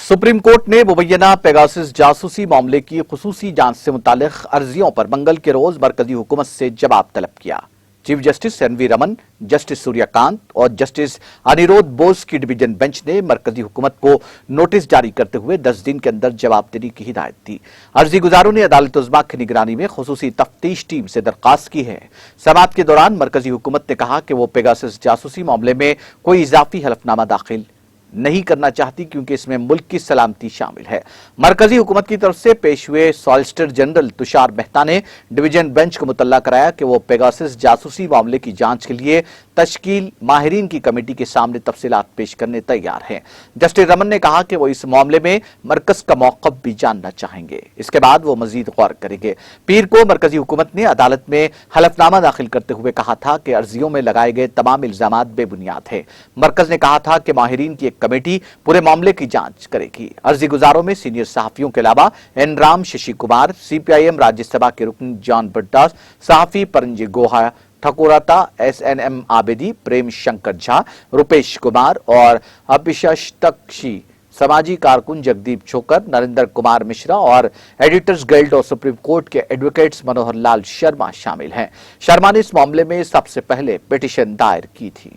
Supreme court ने मुबैना Pegasus जासूसी मामले की खुसूसी जांच से मुतालिक अर्जियों पर मंगल के रोज मरकजी हुकूमत से जवाब तलब किया। Chief justice NV Raman, justice Suryakant और जस्टिस अनिरुद्ध बोस की डिवीजन बेंच ने मरकजी हुकूमत को नोटिस जारी करते हुए 10 दिन के अंदर जवाब देने की हिदायत दी। अर्जी गुजारों ने अदालत उज़्मा की निगरानी में खुसूसी तफ्तीश टीम से दरख्वास्त की है। समाअत के दौरान मरकजी हुकूमत ने कहा कि वो पेगासस जासूसी मामले में कोई इजाफी हलफनामा दाखिल नहीं करना चाहती क्योंकि इसमें मुल्क की सलामती शामिल है। मरकजी हुकूमत की तरफ से पेश हुए सॉलिसिटर जनरल तुषार मेहता ने डिवीजन बेंच को मुतल्ला कराया कि वो पेगासस जासूसी मामले की जांच के लिए तश्कील माहिरीन की कमेटी के सामने तफसीलात पेश करने तैयार हैं। जस्टिस रमन ने कहा कि वो इस मामले में मरकज का मौक़िफ़ भी जानना चाहेंगे, इसके बाद वो मजीद गौर करेंगे। पीर को मरकजी हुकूमत ने अदालत में हलफनामा दाखिल करते हुए कहा था कि अर्जियों में लगाए गए तमाम इल्जामात बेबुनियाद हैं। मरकज ने कहा था कि माहिरीन की एक कमेटी पूरे मामले की जांच करेगी। अर्जी गुजारों में सीनियर सहाफियों के अलावा एन राम, शशि कुमार, CPIM राज्यसभा के रुकन जॉन बट्टास, सहाफी परंजी गोहा ठकुराता, SNM आबेदी, प्रेम शंकर झा, रुपेश कुमार और अभिषष्टक्षी, समाजी कारकुन जगदीप छोकर, नरेंद्र कुमार मिश्रा और एडिटर्स गिल्ड और सुप्रीम कोर्ट के एडवोकेट्स मनोहर लाल शर्मा शामिल हैं। शर्मा ने इस मामले में सबसे पहले पिटीशन दायर की थी।